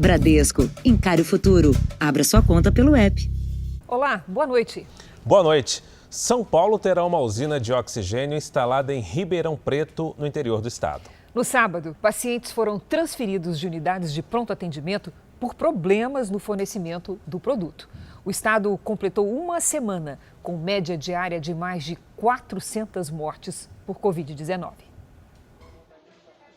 Bradesco, encare o futuro. Abra sua conta pelo app. Olá, boa noite. Boa noite. São Paulo terá uma usina de oxigênio instalada em Ribeirão Preto, no interior do estado. No sábado, pacientes foram transferidos de unidades de pronto atendimento por problemas no fornecimento do produto. O estado completou uma semana com média diária de mais de 400 mortes por Covid-19.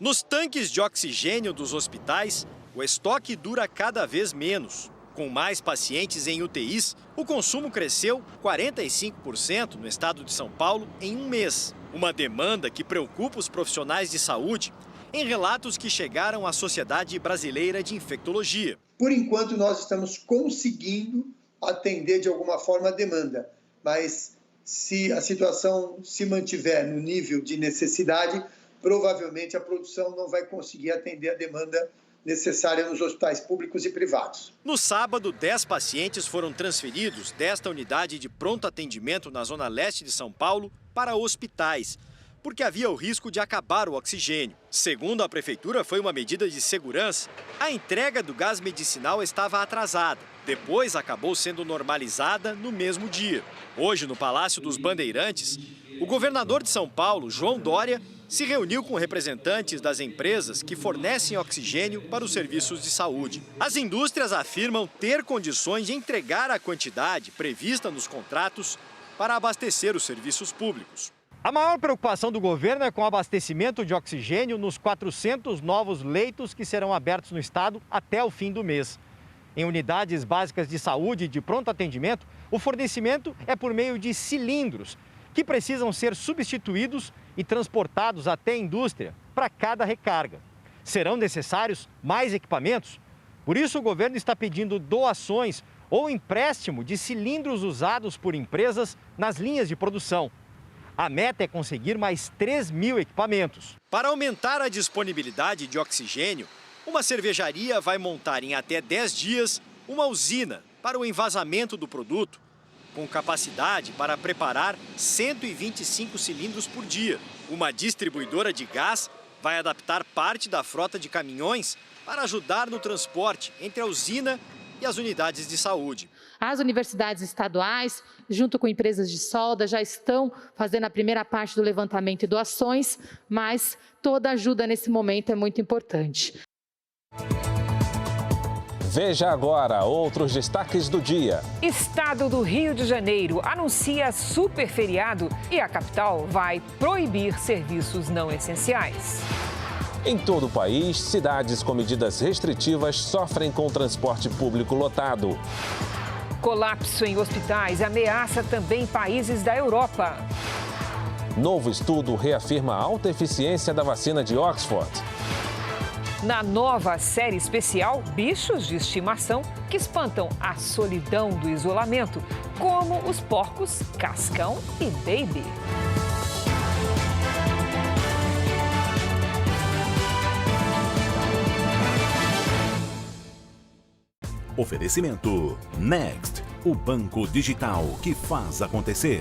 Nos tanques de oxigênio dos hospitais, o estoque dura cada vez menos. Com mais pacientes em UTIs, o consumo cresceu 45% no estado de São Paulo em um mês. Uma demanda que preocupa os profissionais de saúde em relatos que chegaram à Sociedade Brasileira de Infectologia. Por enquanto, nós estamos conseguindo atender de alguma forma a demanda, mas se a situação se mantiver no nível de necessidade, provavelmente a produção não vai conseguir atender a demanda necessária nos hospitais públicos e privados. No sábado, 10 pacientes foram transferidos desta unidade de pronto atendimento na zona leste de São Paulo para hospitais, porque havia o risco de acabar o oxigênio. Segundo a prefeitura, foi uma medida de segurança. A entrega do gás medicinal estava atrasada. Depois acabou sendo normalizada no mesmo dia. Hoje, no Palácio dos Bandeirantes, o governador de São Paulo, João Dória, se reuniu com representantes das empresas que fornecem oxigênio para os serviços de saúde. As indústrias afirmam ter condições de entregar a quantidade prevista nos contratos para abastecer os serviços públicos. A maior preocupação do governo é com o abastecimento de oxigênio nos 400 novos leitos que serão abertos no estado até o fim do mês. Em unidades básicas de saúde e de pronto atendimento, o fornecimento é por meio de cilindros, que precisam ser substituídos e transportados até a indústria para cada recarga. Serão necessários mais equipamentos? Por isso, o governo está pedindo doações ou empréstimo de cilindros usados por empresas nas linhas de produção. A meta é conseguir mais 3.000 equipamentos. Para aumentar a disponibilidade de oxigênio, uma cervejaria vai montar em até 10 dias uma usina para o envasamento do produto, com capacidade para preparar 125 cilindros por dia. Uma distribuidora de gás vai adaptar parte da frota de caminhões para ajudar no transporte entre a usina e as unidades de saúde. As universidades estaduais, junto com empresas de solda, já estão fazendo a primeira parte do levantamento e doações, mas toda ajuda nesse momento é muito importante. Veja agora outros destaques do dia. Estado do Rio de Janeiro anuncia super feriado e a capital vai proibir serviços não essenciais. Em todo o país, cidades com medidas restritivas sofrem com o transporte público lotado. Colapso em hospitais ameaça também países da Europa. Novo estudo reafirma a alta eficiência da vacina de Oxford. Na nova série especial, bichos de estimação que espantam a solidão do isolamento, como os porcos Cascão e Baby. Oferecimento Next, o banco digital que faz acontecer.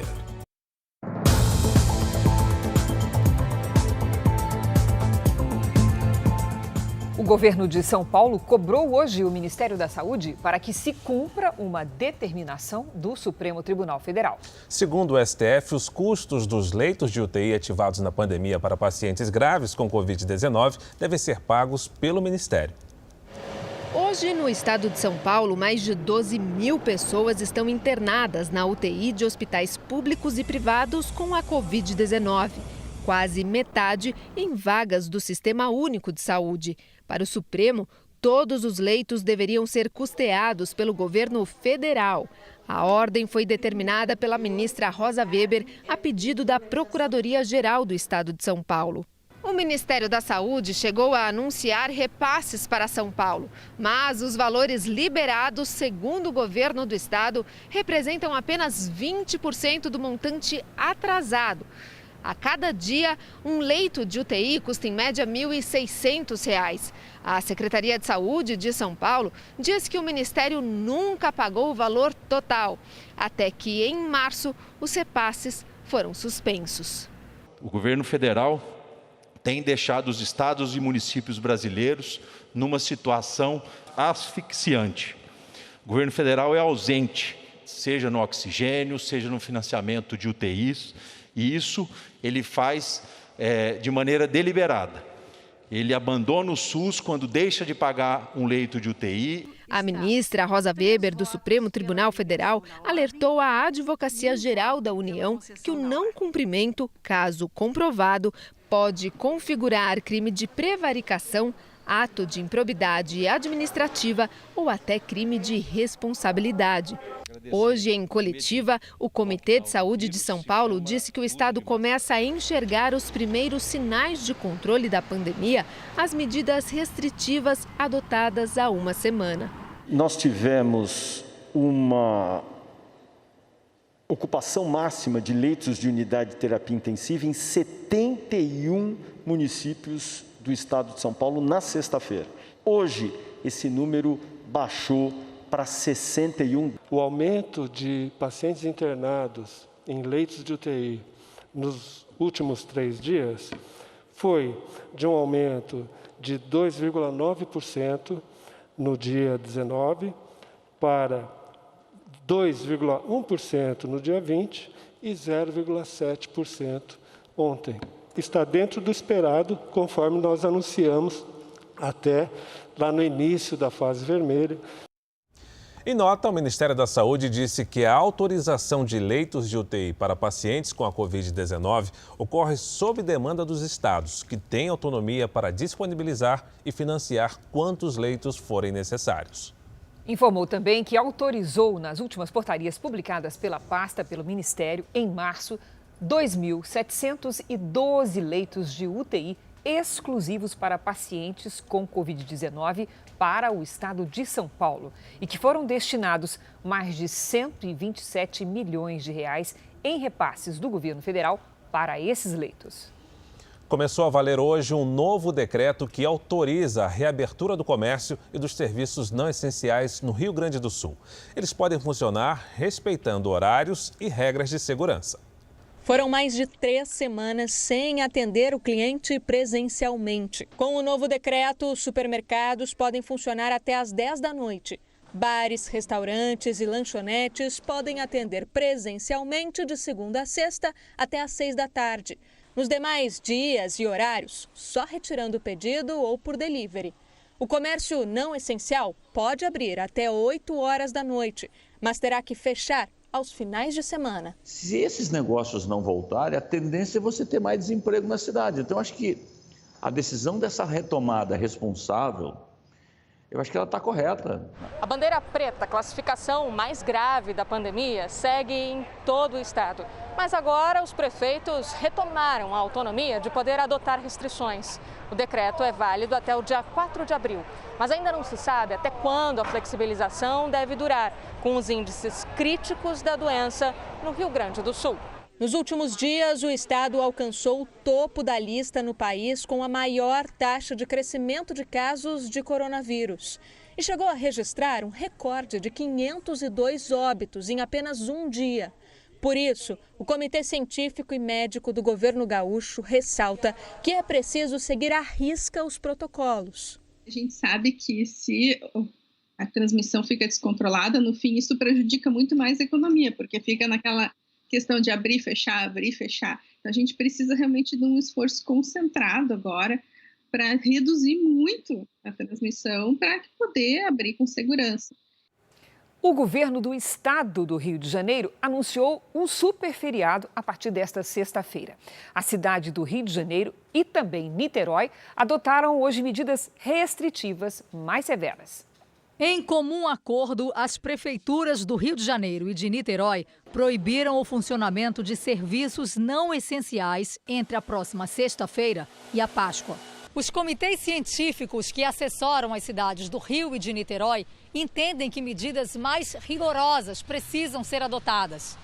O governo de São Paulo cobrou hoje o Ministério da Saúde para que se cumpra uma determinação do Supremo Tribunal Federal. Segundo o STF, os custos dos leitos de UTI ativados na pandemia para pacientes graves com Covid-19 devem ser pagos pelo Ministério. Hoje, no estado de São Paulo, mais de 12.000 pessoas estão internadas na UTI de hospitais públicos e privados com a Covid-19. Quase metade em vagas do Sistema Único de Saúde. Para o Supremo, todos os leitos deveriam ser custeados pelo governo federal. A ordem foi determinada pela ministra Rosa Weber a pedido da Procuradoria-Geral do Estado de São Paulo. O Ministério da Saúde chegou a anunciar repasses para São Paulo, mas os valores liberados, segundo o governo do estado, representam apenas 20% do montante atrasado. A cada dia, um leito de UTI custa em média R$ 1.600. A Secretaria de Saúde de São Paulo diz que o Ministério nunca pagou o valor total, até que em março os repasses foram suspensos. O governo federal tem deixado os estados e municípios brasileiros numa situação asfixiante. O governo federal é ausente, seja no oxigênio, seja no financiamento de UTIs, e isso ele faz de maneira deliberada. Ele abandona o SUS quando deixa de pagar um leito de UTI. A ministra Rosa Weber, do Supremo Tribunal Federal, alertou à Advocacia Geral da União que o não cumprimento, caso comprovado, pode configurar crime de prevaricação, ato de improbidade administrativa ou até crime de responsabilidade. Hoje, em coletiva, o Comitê de Saúde de São Paulo disse que o estado começa a enxergar os primeiros sinais de controle da pandemia, as medidas restritivas adotadas há uma semana. Nós tivemos uma ocupação máxima de leitos de unidade de terapia intensiva em 71 municípios do estado de São Paulo na sexta-feira. Hoje, esse número baixou para 61. O aumento de pacientes internados em leitos de UTI nos últimos 3 dias foi de um aumento de 2,9% no dia 19 para 2,1% no dia 20 e 0,7% ontem. Está dentro do esperado, conforme nós anunciamos até lá no início da fase vermelha. Em nota, o Ministério da Saúde disse que a autorização de leitos de UTI para pacientes com a Covid-19 ocorre sob demanda dos estados, que têm autonomia para disponibilizar e financiar quantos leitos forem necessários. Informou também que autorizou, nas últimas portarias publicadas pela pasta pelo Ministério, em março, 2.712 leitos de UTI exclusivos para pacientes com Covid-19 para o estado de São Paulo e que foram destinados mais de 127 milhões de reais em repasses do governo federal para esses leitos. Começou a valer hoje um novo decreto que autoriza a reabertura do comércio e dos serviços não essenciais no Rio Grande do Sul. Eles podem funcionar respeitando horários e regras de segurança. Foram mais de 3 semanas sem atender o cliente presencialmente. Com o novo decreto, os supermercados podem funcionar até às 10 da noite. Bares, restaurantes e lanchonetes podem atender presencialmente de segunda a sexta até às 6 da tarde. Nos demais dias e horários, só retirando o pedido ou por delivery. O comércio não essencial pode abrir até 8 horas da noite, mas terá que fechar aos finais de semana. Se esses negócios não voltarem, a tendência é você ter mais desemprego na cidade. Então, acho que a decisão dessa retomada responsável, eu acho que ela está correta. A bandeira preta, classificação mais grave da pandemia, segue em todo o estado. Mas agora os prefeitos retomaram a autonomia de poder adotar restrições. O decreto é válido até o dia 4 de abril, mas ainda não se sabe até quando a flexibilização deve durar, com os índices críticos da doença no Rio Grande do Sul. Nos últimos dias, o estado alcançou o topo da lista no país com a maior taxa de crescimento de casos de coronavírus. E chegou a registrar um recorde de 502 óbitos em apenas um dia. Por isso, o Comitê Científico e Médico do Governo Gaúcho ressalta que é preciso seguir à risca os protocolos. A gente sabe que se a transmissão fica descontrolada, no fim isso prejudica muito mais a economia, porque fica naquela questão de abrir e fechar, abrir e fechar. Então a gente precisa realmente de um esforço concentrado agora para reduzir muito a transmissão para poder abrir com segurança. O governo do estado do Rio de Janeiro anunciou um super feriado a partir desta sexta-feira. A cidade do Rio de Janeiro e também Niterói adotaram hoje medidas restritivas mais severas. Em comum acordo, as prefeituras do Rio de Janeiro e de Niterói proibiram o funcionamento de serviços não essenciais entre a próxima sexta-feira e a Páscoa. Os comitês científicos que assessoram as cidades do Rio e de Niterói entendem que medidas mais rigorosas precisam ser adotadas.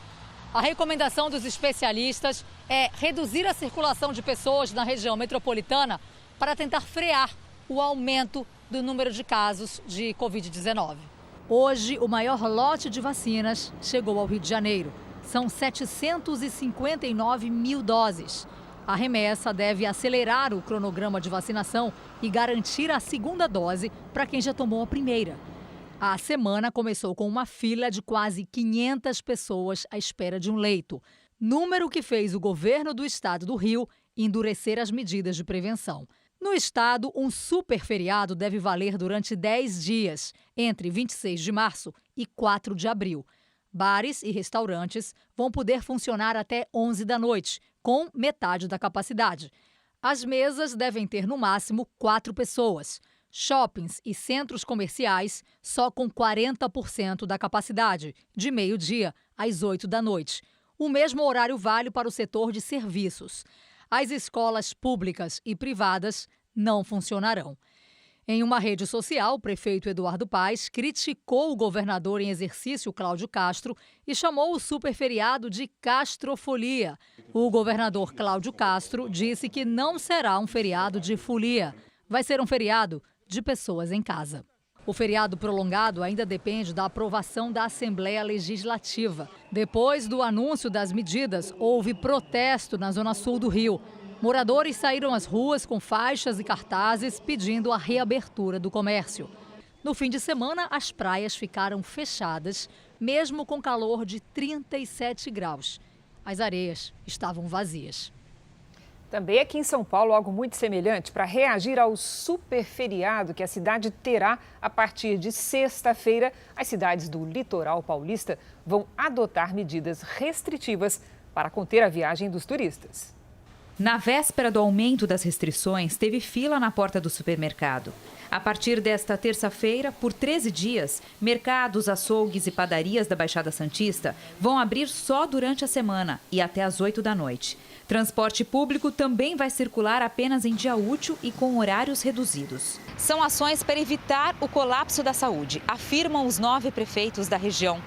A recomendação dos especialistas é reduzir a circulação de pessoas na região metropolitana para tentar frear o aumento do número de casos de Covid-19. Hoje, o maior lote de vacinas chegou ao Rio de Janeiro. São 759 mil doses. A remessa deve acelerar o cronograma de vacinação e garantir a segunda dose para quem já tomou a primeira. A semana começou com uma fila de quase 500 pessoas à espera de um leito, número que fez o governo do estado do Rio endurecer as medidas de prevenção. No estado, um super feriado deve valer durante 10 dias, entre 26 de março e 4 de abril. Bares e restaurantes vão poder funcionar até 11 da noite, com metade da capacidade. As mesas devem ter no máximo 4 pessoas. Shoppings e centros comerciais só com 40% da capacidade, de meio-dia às 8 da noite. O mesmo horário vale para o setor de serviços. As escolas públicas e privadas não funcionarão. Em uma rede social, o prefeito Eduardo Paes criticou o governador em exercício, Cláudio Castro, e chamou o superferiado de castrofolia. O governador Cláudio Castro disse que não será um feriado de folia. Vai ser um feriado de pessoas em casa. O feriado prolongado ainda depende da aprovação da Assembleia Legislativa. Depois do anúncio das medidas, houve protesto na zona sul do Rio. Moradores saíram às ruas com faixas e cartazes pedindo a reabertura do comércio. No fim de semana, as praias ficaram fechadas, mesmo com calor de 37 graus. As areias estavam vazias. Também aqui em São Paulo, algo muito semelhante para reagir ao super feriado que a cidade terá a partir de sexta-feira. As cidades do litoral paulista vão adotar medidas restritivas para conter a viagem dos turistas. Na véspera do aumento das restrições, teve fila na porta do supermercado. A partir desta terça-feira, por 13 dias, mercados, açougues e padarias da Baixada Santista vão abrir só durante a semana e até às 8 da noite. Transporte público também vai circular apenas em dia útil e com horários reduzidos. São ações para evitar o colapso da saúde, afirmam os 9 prefeitos da região.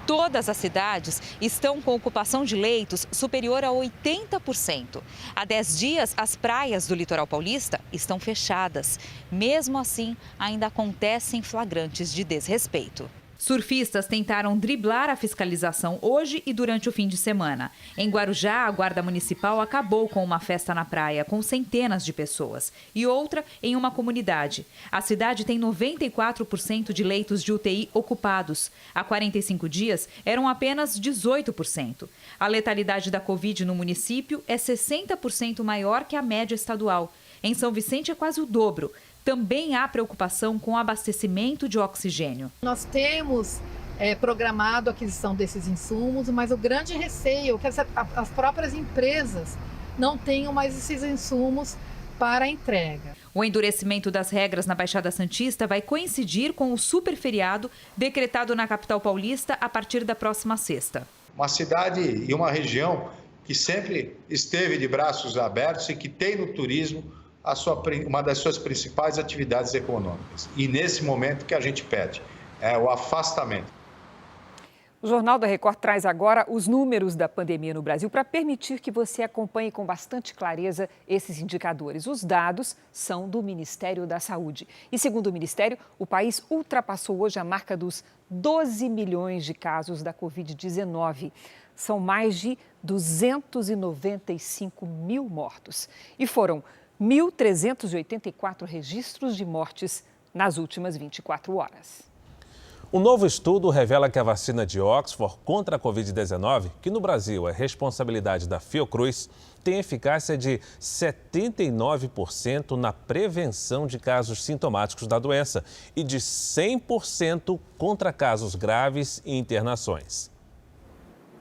Todas as cidades estão com ocupação de leitos superior a 80%. Há 10 dias, as praias do litoral paulista estão fechadas. Mesmo assim, ainda acontecem flagrantes de desrespeito. Surfistas tentaram driblar a fiscalização hoje e durante o fim de semana. Em Guarujá, a Guarda Municipal acabou com uma festa na praia com centenas de pessoas e outra em uma comunidade. A cidade tem 94% de leitos de UTI ocupados. Há 45 dias, eram apenas 18%. A letalidade da Covid no município é 60% maior que a média estadual. Em São Vicente é quase o dobro. Também há preocupação com o abastecimento de oxigênio. Nós temos programado a aquisição desses insumos, mas o grande receio é que as próprias empresas não tenham mais esses insumos para a entrega. O endurecimento das regras na Baixada Santista vai coincidir com o superferiado decretado na capital paulista a partir da próxima sexta. Uma cidade e uma região que sempre esteve de braços abertos e que tem no turismo uma das suas principais atividades econômicas. E nesse momento que a gente pede é o afastamento. O Jornal da Record traz agora os números da pandemia no Brasil para permitir que você acompanhe com bastante clareza esses indicadores. Os dados são do Ministério da Saúde. E segundo o Ministério, o país ultrapassou hoje a marca dos 12 milhões de casos da Covid-19. São mais de 295 mil mortos. E foram 1.384 registros de mortes nas últimas 24 horas. Um novo estudo revela que a vacina de Oxford contra a Covid-19, que no Brasil é responsabilidade da Fiocruz, tem eficácia de 79% na prevenção de casos sintomáticos da doença e de 100% contra casos graves e internações.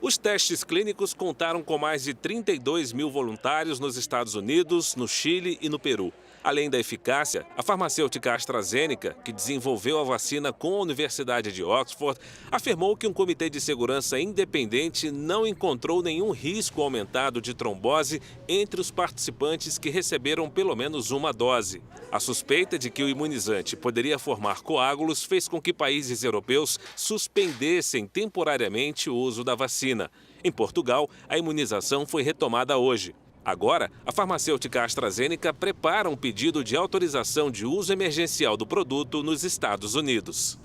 Os testes clínicos contaram com mais de 32 mil voluntários nos Estados Unidos, no Chile e no Peru. Além da eficácia, a farmacêutica AstraZeneca, que desenvolveu a vacina com a Universidade de Oxford, afirmou que um comitê de segurança independente não encontrou nenhum risco aumentado de trombose entre os participantes que receberam pelo menos uma dose. A suspeita de que o imunizante poderia formar coágulos fez com que países europeus suspendessem temporariamente o uso da vacina. Em Portugal, a imunização foi retomada hoje. Agora, a farmacêutica AstraZeneca prepara um pedido de autorização de uso emergencial do produto nos Estados Unidos.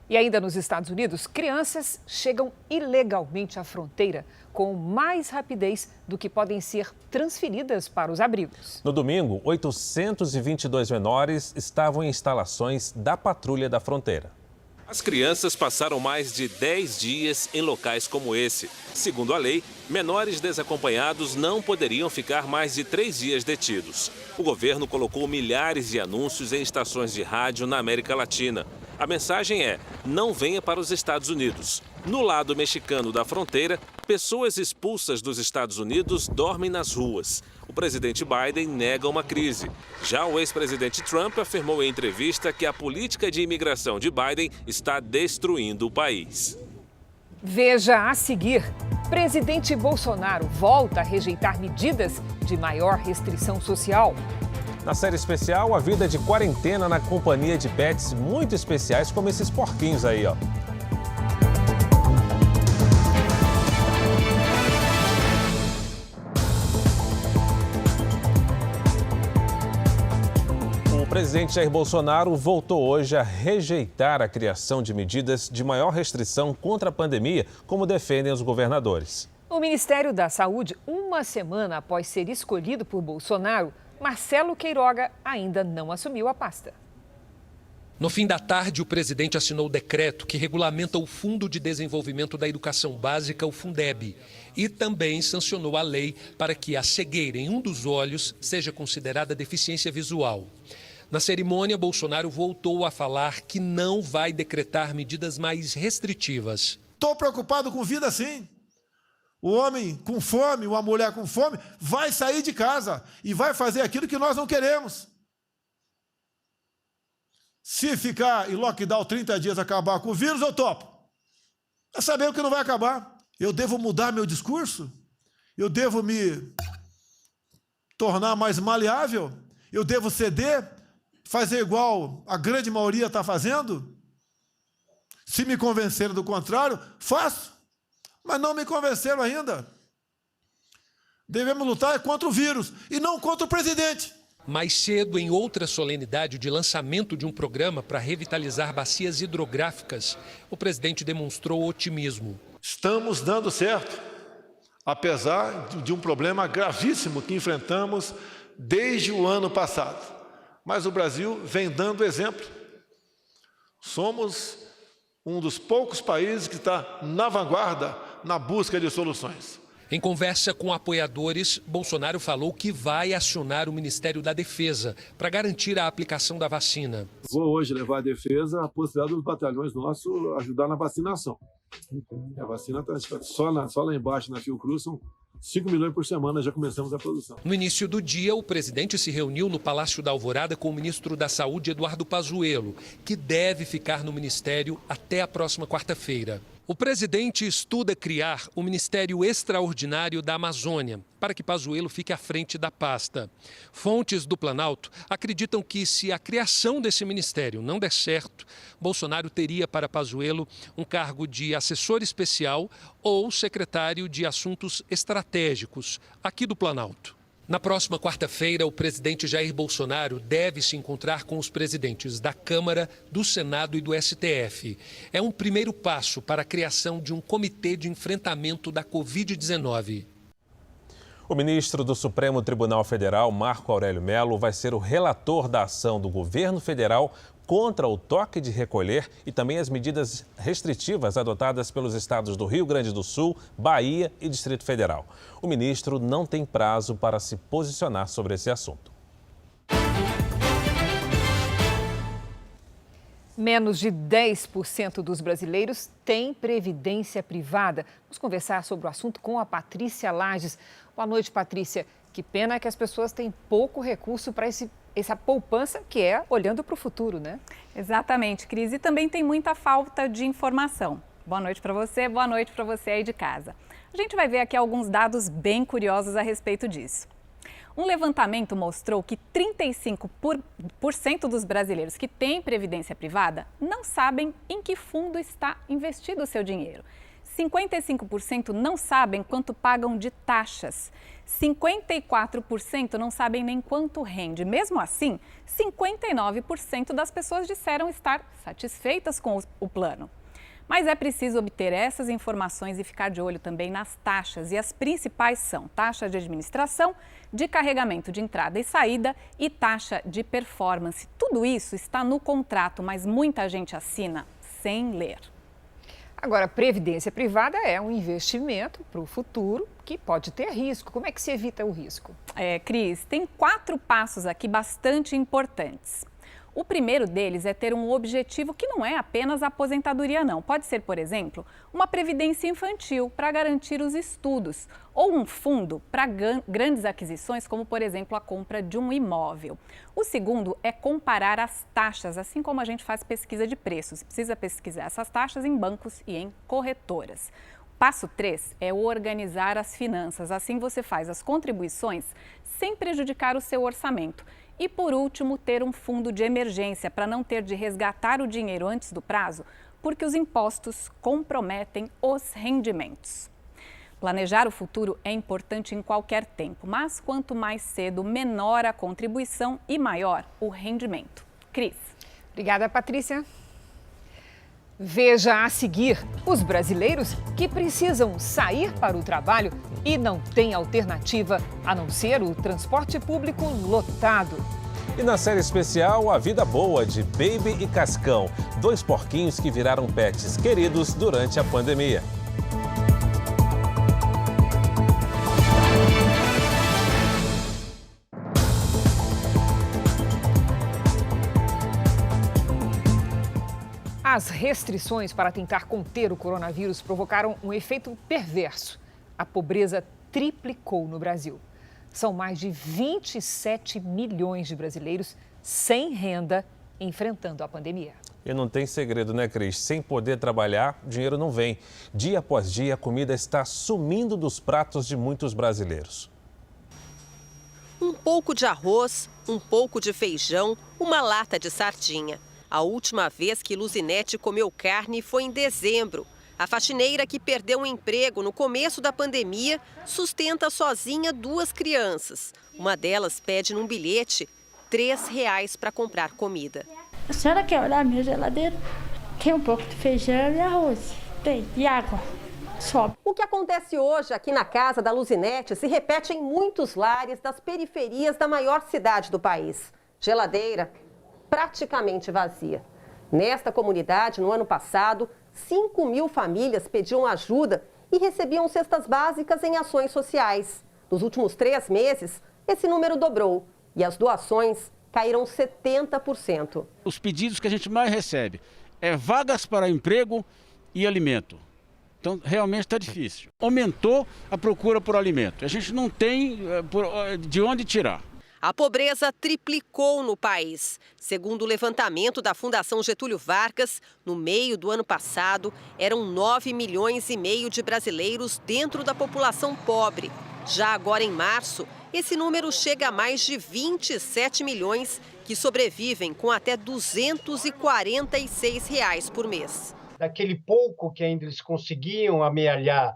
E ainda nos Estados Unidos, crianças chegam ilegalmente à fronteira com mais rapidez do que podem ser transferidas para os abrigos. No domingo, 822 menores estavam em instalações da Patrulha da Fronteira. As crianças passaram mais de 10 dias em locais como esse. Segundo a lei, menores desacompanhados não poderiam ficar mais de 3 dias detidos. O governo colocou milhares de anúncios em estações de rádio na América Latina. A mensagem é: não venha para os Estados Unidos. No lado mexicano da fronteira, pessoas expulsas dos Estados Unidos dormem nas ruas. O presidente Biden nega uma crise. Já o ex-presidente Trump afirmou em entrevista que a política de imigração de Biden está destruindo o país. Veja a seguir: presidente Bolsonaro volta a rejeitar medidas de maior restrição social. Na série especial, a vida de quarentena na companhia de pets muito especiais, como esses porquinhos aí, ó. O presidente Jair Bolsonaro voltou hoje a rejeitar a criação de medidas de maior restrição contra a pandemia, como defendem os governadores. O Ministério da Saúde, uma semana após ser escolhido por Bolsonaro, Marcelo Queiroga ainda não assumiu a pasta. No fim da tarde, o presidente assinou o decreto que regulamenta o Fundo de Desenvolvimento da Educação Básica, o Fundeb, e também sancionou a lei para que a cegueira em um dos olhos seja considerada deficiência visual. Na cerimônia, Bolsonaro voltou a falar que não vai decretar medidas mais restritivas. Estou preocupado com vida, sim. O homem com fome, uma mulher com fome, vai sair de casa e vai fazer aquilo que nós não queremos. Se ficar em lockdown 30 dias acabar com o vírus, eu topo. É saber o que não vai acabar. Eu devo mudar meu discurso? Eu devo me tornar mais maleável? Eu devo ceder? Fazer igual a grande maioria está fazendo? Se me convencerem do contrário, faço. Mas não me convenceram ainda. Devemos lutar contra o vírus e não contra o presidente. Mais cedo, em outra solenidade de lançamento de um programa para revitalizar bacias hidrográficas, o presidente demonstrou otimismo. Estamos dando certo, apesar de um problema gravíssimo que enfrentamos desde o ano passado. Mas o Brasil vem dando exemplo. Somos um dos poucos países que está na vanguarda na busca de soluções. Em conversa com apoiadores, Bolsonaro falou que vai acionar o Ministério da Defesa para garantir a aplicação da vacina. Vou hoje levar à defesa a possibilidade dos batalhões nossos ajudar na vacinação. A vacina está só lá embaixo na Fiocruz, são 5 milhões por semana, já começamos a produção. No início do dia, o presidente se reuniu no Palácio da Alvorada com o ministro da Saúde, Eduardo Pazuello, que deve ficar no ministério até a próxima quarta-feira. O presidente estuda criar o Ministério Extraordinário da Amazônia, para que Pazuello fique à frente da pasta. Fontes do Planalto acreditam que, se a criação desse ministério não der certo, Bolsonaro teria para Pazuello um cargo de assessor especial ou secretário de Assuntos Estratégicos, aqui do Planalto. Na próxima quarta-feira, o presidente Jair Bolsonaro deve se encontrar com os presidentes da Câmara, do Senado e do STF. É um primeiro passo para a criação de um comitê de enfrentamento da Covid-19. O ministro do Supremo Tribunal Federal, Marco Aurélio Mello, vai ser o relator da ação do governo federal contra o toque de recolher e também as medidas restritivas adotadas pelos estados do Rio Grande do Sul, Bahia e Distrito Federal. O ministro não tem prazo para se posicionar sobre esse assunto. Menos de 10% dos brasileiros têm previdência privada. Vamos conversar sobre o assunto com a Patrícia Lages. Boa noite, Patrícia. Que pena que as pessoas têm pouco recurso para essa poupança, que é olhando para o futuro, né? Exatamente, Cris. E também tem muita falta de informação. Boa noite para você, boa noite para você aí de casa. A gente vai ver aqui alguns dados bem curiosos a respeito disso. Um levantamento mostrou que 35% dos brasileiros que têm previdência privada não sabem em que fundo está investido o seu dinheiro. 55% não sabem quanto pagam de taxas. 54% não sabem nem quanto rende. Mesmo assim, 59% das pessoas disseram estar satisfeitas com o plano. Mas é preciso obter essas informações e ficar de olho também nas taxas. E as principais são taxa de administração, de carregamento de entrada e saída e taxa de performance. Tudo isso está no contrato, mas muita gente assina sem ler. Agora, previdência privada é um investimento para o futuro que pode ter risco. Como é que se evita o risco? Cris, tem 4 passos aqui bastante importantes. O primeiro deles é ter um objetivo que não é apenas a aposentadoria, não. Pode ser, por exemplo, uma previdência infantil para garantir os estudos ou um fundo para grandes aquisições, como, por exemplo, a compra de um imóvel. O segundo é comparar as taxas, assim como a gente faz pesquisa de preços. Precisa pesquisar essas taxas em bancos e em corretoras. Passo 3 é organizar as finanças. Assim você faz as contribuições sem prejudicar o seu orçamento. E, por último, ter um fundo de emergência para não ter de resgatar o dinheiro antes do prazo, porque os impostos comprometem os rendimentos. Planejar o futuro é importante em qualquer tempo, mas quanto mais cedo, menor a contribuição e maior o rendimento. Cris. Obrigada, Patrícia. Veja a seguir os brasileiros que precisam sair para o trabalho e não têm alternativa a não ser o transporte público lotado. E na série especial, a vida boa de Baby e Cascão, 2 porquinhos que viraram pets queridos durante a pandemia. As restrições para tentar conter o coronavírus provocaram um efeito perverso. A pobreza triplicou no Brasil. São mais de 27 milhões de brasileiros sem renda enfrentando a pandemia. E não tem segredo, né, Cris? Sem poder trabalhar, dinheiro não vem. Dia após dia, a comida está sumindo dos pratos de muitos brasileiros. Um pouco de arroz, um pouco de feijão, uma lata de sardinha. A última vez que Luzinete comeu carne foi em dezembro. A faxineira, que perdeu um emprego no começo da pandemia, sustenta sozinha 2 crianças. Uma delas pede num bilhete R$3 para comprar comida. A senhora quer olhar a minha geladeira? Tem um pouco de feijão e arroz. Tem, e água. Sobe. O que acontece hoje aqui na casa da Luzinete se repete em muitos lares das periferias da maior cidade do país. Geladeira praticamente vazia. Nesta comunidade, no ano passado, 5.000 famílias pediam ajuda e recebiam cestas básicas em ações sociais. Nos últimos 3 meses, esse número dobrou e as doações caíram 70%. Os pedidos que a gente mais recebe é vagas para emprego e alimento. Então, realmente está difícil. Aumentou a procura por alimento. A gente não tem de onde tirar. A pobreza triplicou no país. Segundo o levantamento da Fundação Getúlio Vargas, no meio do ano passado, eram 9,5 milhões de brasileiros dentro da população pobre. Já agora, em março, esse número chega a mais de 27 milhões que sobrevivem com até R$ 246 por mês. Daquele pouco que ainda eles conseguiam amealhar,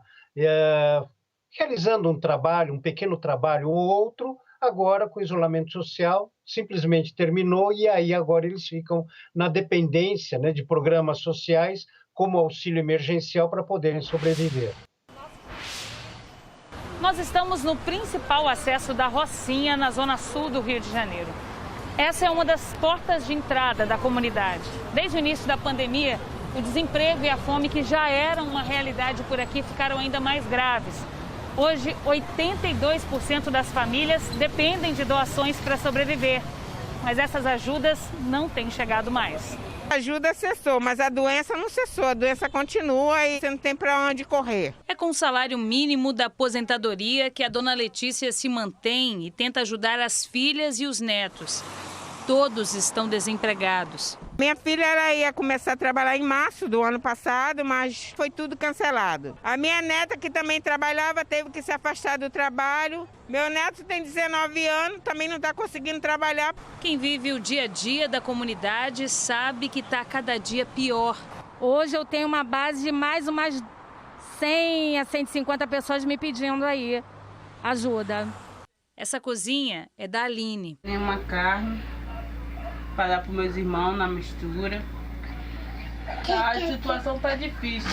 realizando um trabalho, um pequeno trabalho ou outro, agora, com o isolamento social, simplesmente terminou e aí agora eles ficam na dependência, né, de programas sociais como auxílio emergencial para poderem sobreviver. Nós estamos no principal acesso da Rocinha, na zona sul do Rio de Janeiro. Essa é uma das portas de entrada da comunidade. Desde o início da pandemia, o desemprego e a fome, que já eram uma realidade por aqui, ficaram ainda mais graves. Hoje, 82% das famílias dependem de doações para sobreviver, mas essas ajudas não têm chegado mais. A ajuda cessou, mas a doença não cessou, a doença continua e você não tem para onde correr. É com o salário mínimo da aposentadoria que a dona Letícia se mantém e tenta ajudar as filhas e os netos. Todos estão desempregados. Minha filha ia começar a trabalhar em março do ano passado, mas foi tudo cancelado. A minha neta, que também trabalhava, teve que se afastar do trabalho. Meu neto tem 19 anos, também não está conseguindo trabalhar. Quem vive o dia a dia da comunidade sabe que está cada dia pior. Hoje eu tenho uma base de mais umas 100 a 150 pessoas me pedindo aí ajuda. Essa cozinha é da Aline. Tem uma carne para dar para meus irmãos na mistura. A situação tá difícil.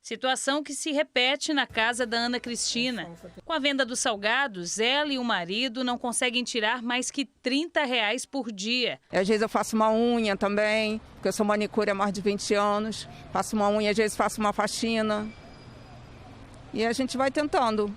Situação que se repete na casa da Ana Cristina. Com a venda dos salgados, ela e o marido não conseguem tirar mais que R$30 por dia. Às vezes eu faço uma unha também, porque eu sou manicure há mais de 20 anos. Faço uma unha, às vezes faço uma faxina. E a gente vai tentando.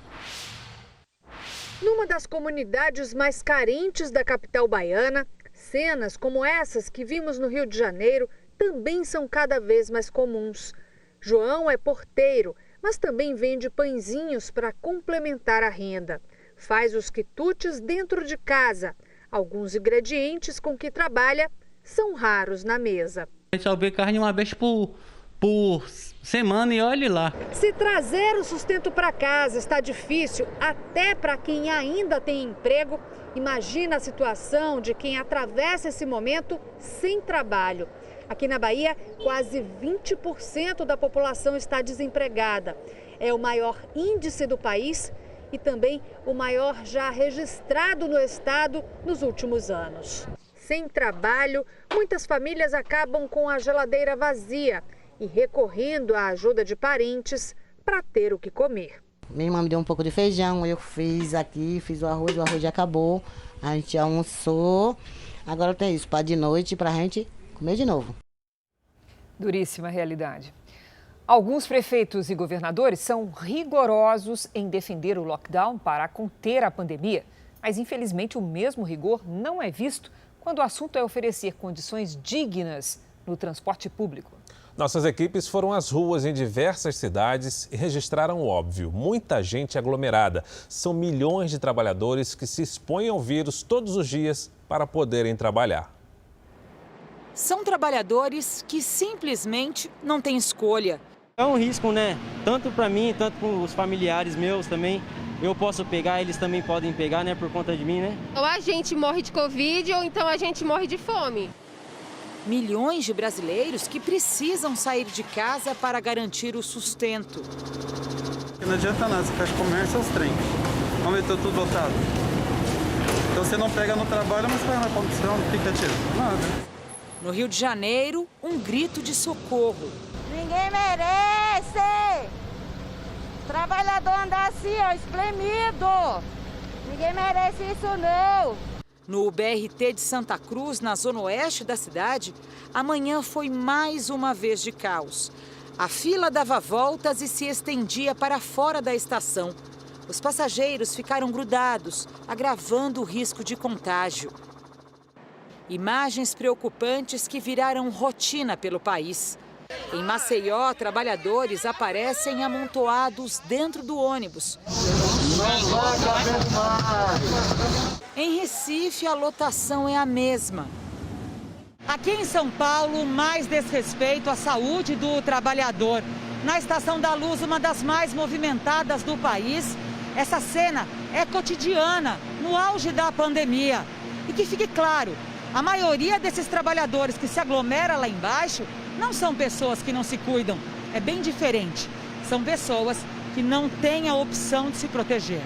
Numa das comunidades mais carentes da capital baiana, cenas como essas que vimos no Rio de Janeiro também são cada vez mais comuns. João é porteiro, mas também vende pãezinhos para complementar a renda. Faz os quitutes dentro de casa. Alguns ingredientes com que trabalha são raros na mesa. A gente só vê carne uma vez por semana e olhe lá. Se trazer o sustento para casa está difícil, até para quem ainda tem emprego, imagina a situação de quem atravessa esse momento sem trabalho. Aqui na Bahia, quase 20% da população está desempregada. É o maior índice do país e também o maior já registrado no estado nos últimos anos. Sem trabalho, muitas famílias acabam com a geladeira vazia e recorrendo à ajuda de parentes para ter o que comer. Minha irmã me deu um pouco de feijão, eu fiz o arroz já acabou, a gente almoçou, agora tem isso, para de noite para a gente comer de novo. Duríssima realidade. Alguns prefeitos e governadores são rigorosos em defender o lockdown para conter a pandemia, mas infelizmente o mesmo rigor não é visto quando o assunto é oferecer condições dignas no transporte público. Nossas equipes foram às ruas em diversas cidades e registraram o óbvio, muita gente aglomerada. São milhões de trabalhadores que se expõem ao vírus todos os dias para poderem trabalhar. São trabalhadores que simplesmente não têm escolha. É um risco, né? Tanto para mim, tanto para os familiares meus também. Eu posso pegar, eles também podem pegar, né? Por conta de mim, né? Ou a gente morre de Covid ou então a gente morre de fome. Milhões de brasileiros que precisam sair de casa para garantir o sustento. Não adianta nada, você fecha comércio aos trem. Aumentou tudo lotado. Então você não pega no trabalho, mas vai na condição, não fica tirando nada. No Rio de Janeiro, um grito de socorro. Ninguém merece! Trabalhador andar assim, ó, espremido. Ninguém merece isso, não. No BRT de Santa Cruz, na zona oeste da cidade, amanhã foi mais uma vez de caos. A fila dava voltas e se estendia para fora da estação. Os passageiros ficaram grudados, agravando o risco de contágio. Imagens preocupantes que viraram rotina pelo país. Em Maceió, trabalhadores aparecem amontoados dentro do ônibus. Em Recife, a lotação é a mesma. Aqui em São Paulo, mais desrespeito à saúde do trabalhador. Na Estação da Luz, uma das mais movimentadas do país, essa cena é cotidiana, no auge da pandemia. E que fique claro, a maioria desses trabalhadores que se aglomera lá embaixo não são pessoas que não se cuidam, é bem diferente. São pessoas que não têm a opção de se proteger.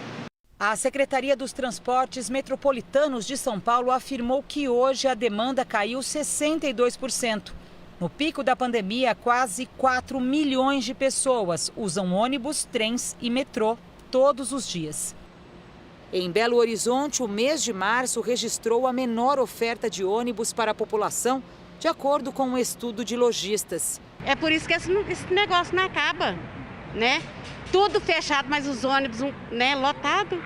A Secretaria dos Transportes Metropolitanos de São Paulo afirmou que hoje a demanda caiu 62%. No pico da pandemia, quase 4 milhões de pessoas usam ônibus, trens e metrô todos os dias. Em Belo Horizonte, o mês de março registrou a menor oferta de ônibus para a população, de acordo com um estudo de lojistas. É por isso que esse negócio não acaba, né? Tudo fechado, mas os ônibus, né, lotado,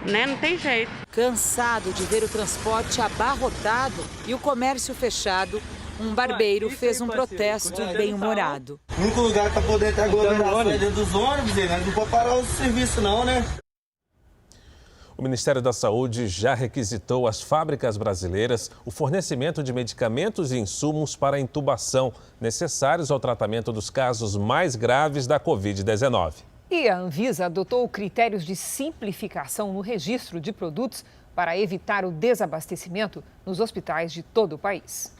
né? Não tem jeito. Cansado de ver o transporte abarrotado e o comércio fechado, um barbeiro fez um protesto bem-humorado. O único lugar para poder ter aglomeração é dentro dos ônibus, né? Não pode parar o serviço não, né? O Ministério da Saúde já requisitou às fábricas brasileiras o fornecimento de medicamentos e insumos para a intubação necessários ao tratamento dos casos mais graves da Covid-19. E a Anvisa adotou critérios de simplificação no registro de produtos para evitar o desabastecimento nos hospitais de todo o país.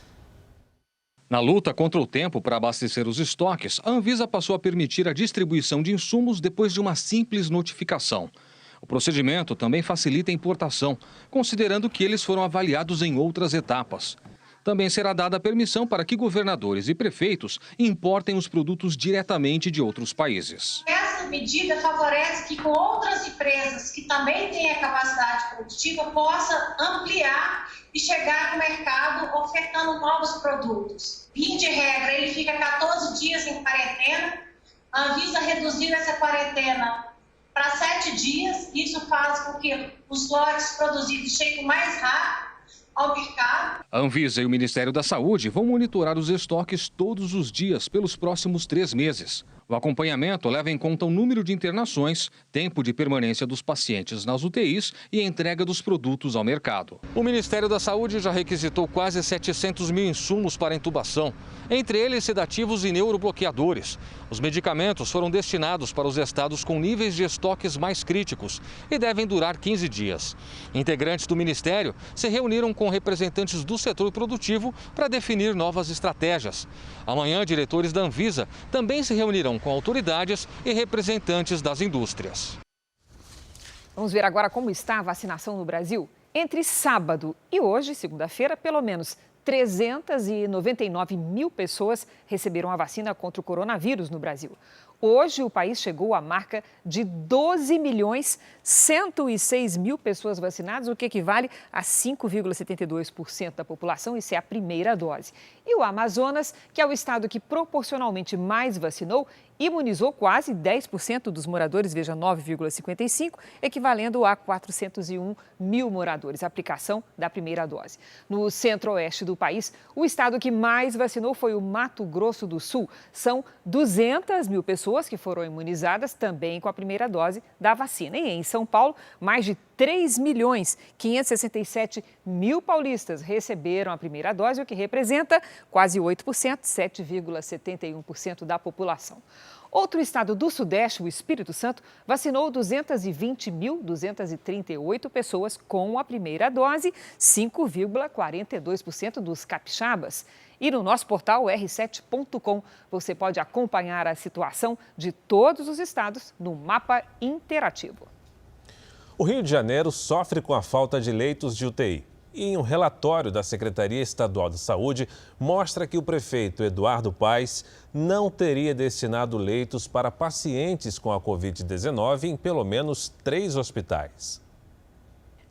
Na luta contra o tempo para abastecer os estoques, a Anvisa passou a permitir a distribuição de insumos depois de uma simples notificação. O procedimento também facilita a importação, considerando que eles foram avaliados em outras etapas. Também será dada permissão para que governadores e prefeitos importem os produtos diretamente de outros países. Essa medida favorece que com outras empresas que também têm a capacidade produtiva possa ampliar e chegar no mercado ofertando novos produtos. Via de regra, ele fica 14 dias em quarentena. A Anvisa reduziu essa quarentena para 7 dias. Isso faz com que os lotes produzidos cheguem mais rápido ao mercado. A Anvisa e o Ministério da Saúde vão monitorar os estoques todos os dias pelos próximos 3 meses. O acompanhamento leva em conta o número de internações, tempo de permanência dos pacientes nas UTIs e a entrega dos produtos ao mercado. O Ministério da Saúde já requisitou quase 700 mil insumos para intubação, entre eles sedativos e neurobloqueadores. Os medicamentos foram destinados para os estados com níveis de estoques mais críticos e devem durar 15 dias. Integrantes do Ministério se reuniram com representantes do setor produtivo para definir novas estratégias. Amanhã, diretores da Anvisa também se reunirão com autoridades e representantes das indústrias. Vamos ver agora como está a vacinação no Brasil. Entre sábado e hoje, segunda-feira, pelo menos 399 mil pessoas receberam a vacina contra o coronavírus no Brasil. Hoje, o país chegou à marca de 12.106.000 pessoas vacinadas, o que equivale a 5,72% da população. Isso é a primeira dose. E o Amazonas, que é o estado que proporcionalmente mais vacinou, imunizou quase 10% dos moradores, veja, 9,55%, equivalendo a 401 mil moradores, a aplicação da primeira dose. No centro-oeste do país, o estado que mais vacinou foi o Mato Grosso do Sul. São 200 mil pessoas que foram imunizadas também com a primeira dose da vacina. E em São Paulo, mais de 3.567.000 paulistas receberam a primeira dose, o que representa quase 8%, 7,71% da população. Outro estado do Sudeste, o Espírito Santo, vacinou 220.238 pessoas com a primeira dose, 5,42% dos capixabas. E no nosso portal r7.com você pode acompanhar a situação de todos os estados no mapa interativo. O Rio de Janeiro sofre com a falta de leitos de UTI. E em um relatório da Secretaria Estadual de Saúde, mostra que o prefeito Eduardo Paes não teria destinado leitos para pacientes com a Covid-19 em pelo menos 3 hospitais.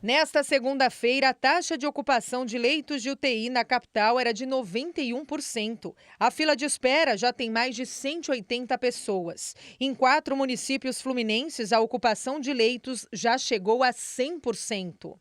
Nesta segunda-feira, a taxa de ocupação de leitos de UTI na capital era de 91%. A fila de espera já tem mais de 180 pessoas. Em 4 municípios fluminenses, a ocupação de leitos já chegou a 100%.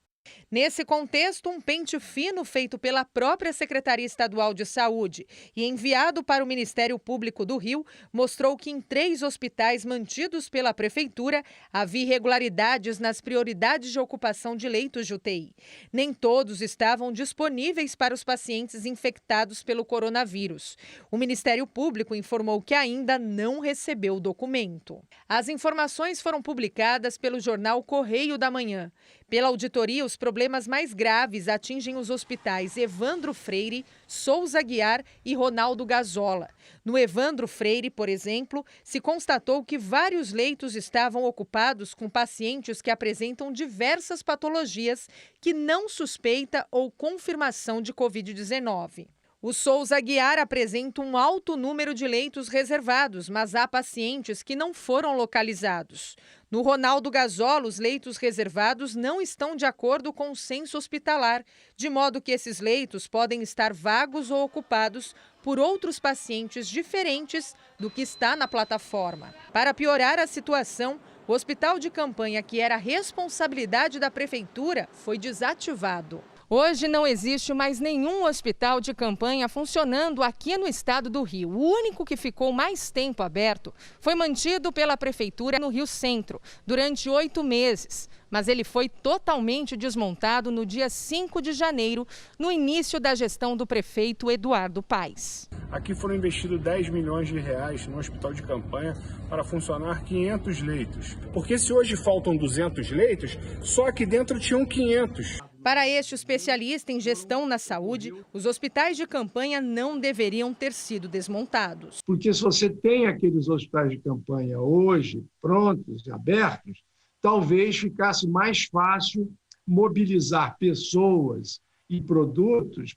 Nesse contexto, um pente fino feito pela própria Secretaria Estadual de Saúde e enviado para o Ministério Público do Rio mostrou que em 3 hospitais mantidos pela Prefeitura havia irregularidades nas prioridades de ocupação de leitos de UTI. Nem todos estavam disponíveis para os pacientes infectados pelo coronavírus. O Ministério Público informou que ainda não recebeu o documento. As informações foram publicadas pelo jornal Correio da Manhã. Pela auditoria, os problemas mais graves atingem os hospitais Evandro Freire, Souza Aguiar e Ronaldo Gazola. No Evandro Freire, por exemplo, se constatou que vários leitos estavam ocupados com pacientes que apresentam diversas patologias que não suspeita ou confirmação de Covid-19. O Souza Aguiar apresenta um alto número de leitos reservados, mas há pacientes que não foram localizados. No Ronaldo Gazola, os leitos reservados não estão de acordo com o censo hospitalar, de modo que esses leitos podem estar vagos ou ocupados por outros pacientes diferentes do que está na plataforma. Para piorar a situação, o hospital de campanha, que era responsabilidade da prefeitura, foi desativado. Hoje não existe mais nenhum hospital de campanha funcionando aqui no estado do Rio. O único que ficou mais tempo aberto foi mantido pela prefeitura no Rio Centro, durante 8 meses. Mas ele foi totalmente desmontado no dia 5 de janeiro, no início da gestão do prefeito Eduardo Paes. Aqui foram investidos 10 milhões de reais no hospital de campanha para funcionar 500 leitos. Porque se hoje faltam 200 leitos, só aqui dentro tinham 500. Para este especialista em gestão na saúde, os hospitais de campanha não deveriam ter sido desmontados. Porque se você tem aqueles hospitais de campanha hoje prontos, abertos, talvez ficasse mais fácil mobilizar pessoas e produtos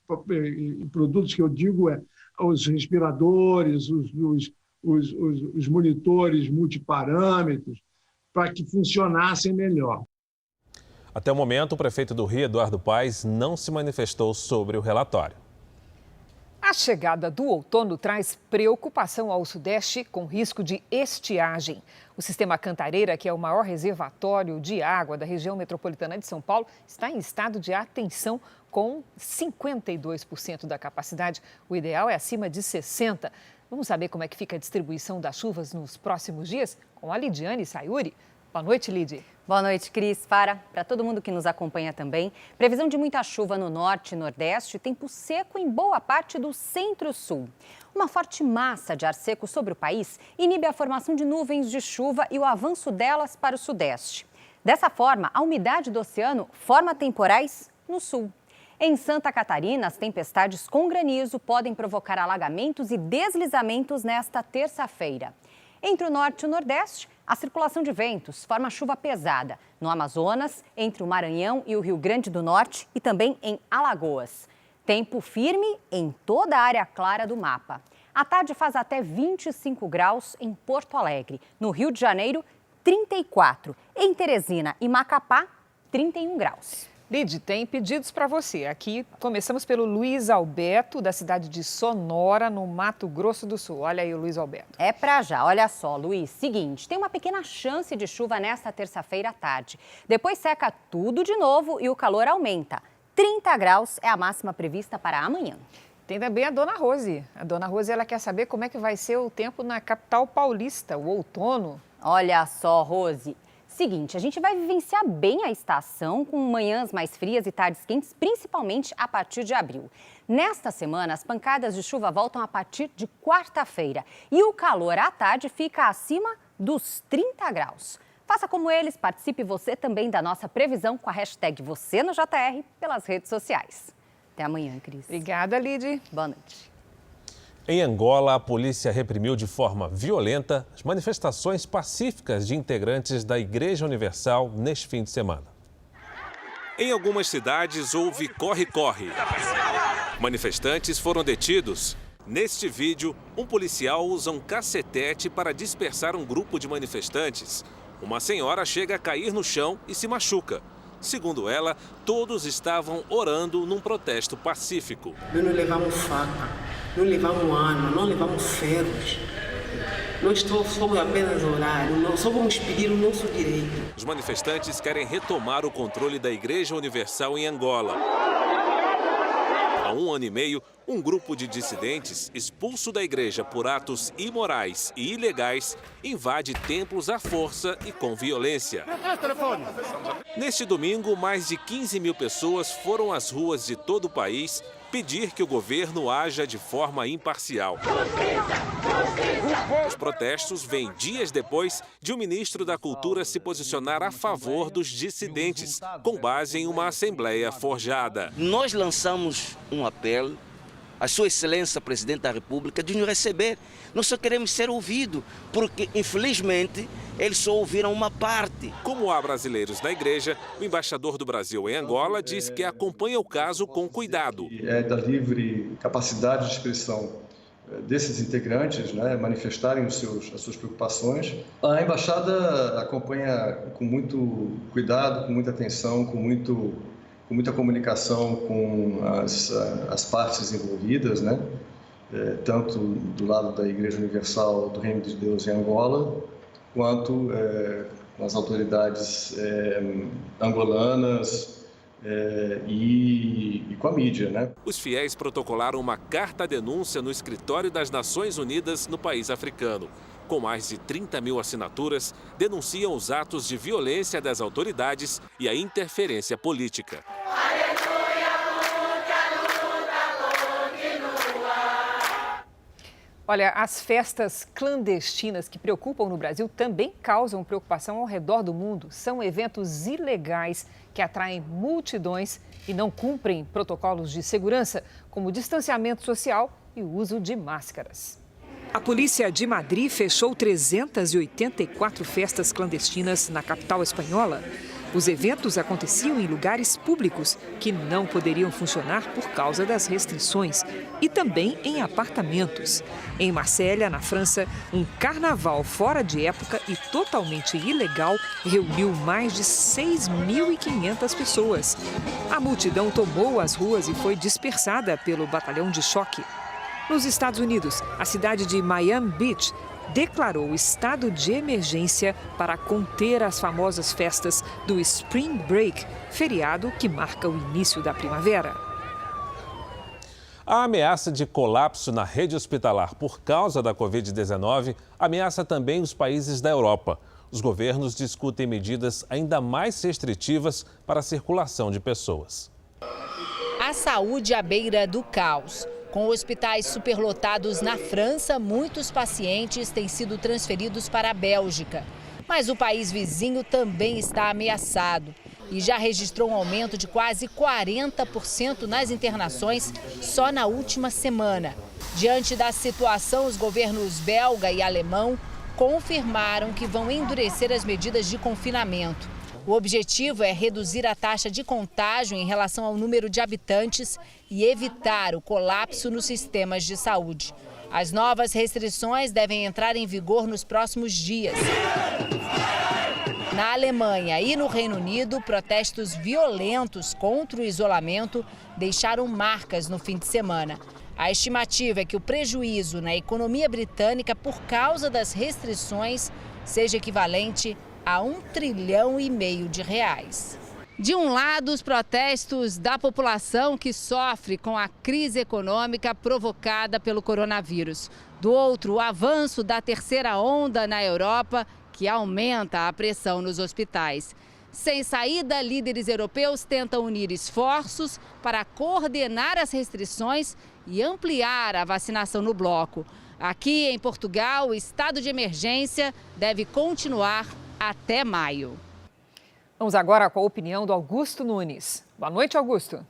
que eu digo os respiradores, os monitores multiparâmetros, para que funcionassem melhor. Até o momento, o prefeito do Rio, Eduardo Paes, não se manifestou sobre o relatório. A chegada do outono traz preocupação ao Sudeste com risco de estiagem. O sistema Cantareira, que é o maior reservatório de água da região metropolitana de São Paulo, está em estado de atenção com 52% da capacidade. O ideal é acima de 60%. Vamos saber como é que fica a distribuição das chuvas nos próximos dias? Com a Lidiane Sayuri. Boa noite, Lidi. Boa noite, Cris. Para todo mundo que nos acompanha também. Previsão de muita chuva no norte e nordeste, tempo seco em boa parte do centro-sul. Uma forte massa de ar seco sobre o país inibe a formação de nuvens de chuva e o avanço delas para o sudeste. Dessa forma, a umidade do oceano forma temporais no sul. Em Santa Catarina, as tempestades com granizo podem provocar alagamentos e deslizamentos nesta terça-feira. Entre o norte e o nordeste, a circulação de ventos forma chuva pesada no Amazonas, entre o Maranhão e o Rio Grande do Norte e também em Alagoas. Tempo firme em toda a área clara do mapa. À tarde faz até 25 graus em Porto Alegre. No Rio de Janeiro, 34. Em Teresina e Macapá, 31 graus. Lid, tem pedidos para você. Aqui começamos pelo Luiz Alberto, da cidade de Sonora, no Mato Grosso do Sul. Olha aí o Luiz Alberto. É pra já. Olha só, Luiz. Seguinte, tem uma pequena chance de chuva nesta terça-feira à tarde. Depois seca tudo de novo e o calor aumenta. 30 graus é a máxima prevista para amanhã. Tem também a Dona Rose. A Dona Rose, ela quer saber como é que vai ser o tempo na capital paulista, o outono. Olha só, Rose. Seguinte, a gente vai vivenciar bem a estação com manhãs mais frias e tardes quentes, principalmente a partir de abril. Nesta semana, as pancadas de chuva voltam a partir de quarta-feira e o calor à tarde fica acima dos 30 graus. Faça como eles, participe você também da nossa previsão com a hashtag #VocêNoJR pelas redes sociais. Até amanhã, Cris. Obrigada, Lid. Boa noite. Em Angola, a polícia reprimiu de forma violenta as manifestações pacíficas de integrantes da Igreja Universal neste fim de semana. Em algumas cidades houve corre-corre. Manifestantes foram detidos. Neste vídeo, um policial usa um cacetete para dispersar um grupo de manifestantes. Uma senhora chega a cair no chão e se machuca. Segundo ela, todos estavam orando num protesto pacífico. Nós não levamos faca, não levamos arma, não levamos ferros. Nós somos apenas orar, nós só vamos pedir o nosso direito. Os manifestantes querem retomar o controle da Igreja Universal em Angola. Há 1 ano e meio, um grupo de dissidentes, expulso da igreja por atos imorais e ilegais, invade templos à força e com violência. Neste domingo, mais de 15 mil pessoas foram às ruas de todo o país pedir que o governo haja de forma imparcial. Os protestos vêm dias depois de o ministro da Cultura se posicionar a favor dos dissidentes, com base em uma assembleia forjada. Nós lançamos um apelo à Sua Excelência, Presidente da República, de nos receber. Nós só queremos ser ouvidos, porque, infelizmente, eles só ouviram uma parte. Como há brasileiros na igreja, o embaixador do Brasil em Angola diz que acompanha o caso com cuidado. É da livre capacidade de expressão desses integrantes, né, manifestarem as suas preocupações. A embaixada acompanha com muito cuidado, com muita atenção, com muita comunicação com as partes envolvidas, né? Tanto do lado da Igreja Universal do Reino de Deus em Angola, quanto com as autoridades angolanas e com a mídia, né? Os fiéis protocolaram uma carta-denúncia no Escritório das Nações Unidas no país africano. Com mais de 30 mil assinaturas, denunciam os atos de violência das autoridades e a interferência política. Olha, as festas clandestinas que preocupam no Brasil também causam preocupação ao redor do mundo. São eventos ilegais que atraem multidões e não cumprem protocolos de segurança, como distanciamento social e o uso de máscaras. A polícia de Madrid fechou 384 festas clandestinas na capital espanhola. Os eventos aconteciam em lugares públicos que não poderiam funcionar por causa das restrições e também em apartamentos. Em Marselha, na França, um carnaval fora de época e totalmente ilegal reuniu mais de 6.500 pessoas. A multidão tomou as ruas e foi dispersada pelo batalhão de choque. Nos Estados Unidos, a cidade de Miami Beach declarou estado de emergência para conter as famosas festas do Spring Break, feriado que marca o início da primavera. A ameaça de colapso na rede hospitalar por causa da Covid-19 ameaça também os países da Europa. Os governos discutem medidas ainda mais restritivas para a circulação de pessoas. A saúde à beira do caos. Com hospitais superlotados na França, muitos pacientes têm sido transferidos para a Bélgica. Mas o país vizinho também está ameaçado e já registrou um aumento de quase 40% nas internações só na última semana. Diante da situação, os governos belga e alemão confirmaram que vão endurecer as medidas de confinamento. O objetivo é reduzir a taxa de contágio em relação ao número de habitantes e evitar o colapso nos sistemas de saúde. As novas restrições devem entrar em vigor nos próximos dias. Na Alemanha e no Reino Unido, protestos violentos contra o isolamento deixaram marcas no fim de semana. A estimativa é que o prejuízo na economia britânica por causa das restrições seja equivalente a R$1,5 trilhão de reais. De um lado, os protestos da população que sofre com a crise econômica provocada pelo coronavírus. Do outro, o avanço da terceira onda na Europa, que aumenta a pressão nos hospitais. Sem saída, líderes europeus tentam unir esforços para coordenar as restrições e ampliar a vacinação no bloco. Aqui em Portugal, o estado de emergência deve continuar até maio. Vamos agora com a opinião do Augusto Nunes. Boa noite, Augusto.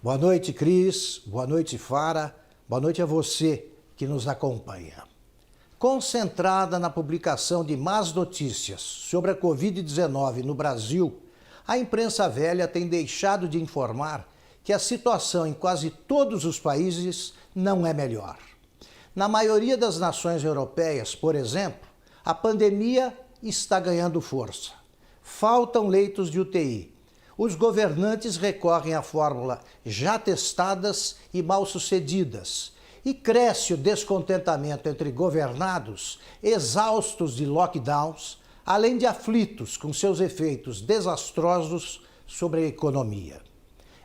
Boa noite, Cris. Boa noite, Fara. Boa noite a você que nos acompanha. Concentrada na publicação de más notícias sobre a Covid-19 no Brasil, a imprensa velha tem deixado de informar que a situação em quase todos os países não é melhor. Na maioria das nações europeias, por exemplo, a pandemia está ganhando força. Faltam leitos de UTI. Os governantes recorrem à fórmula já testadas e mal sucedidas. E cresce o descontentamento entre governados exaustos de lockdowns, além de aflitos com seus efeitos desastrosos sobre a economia.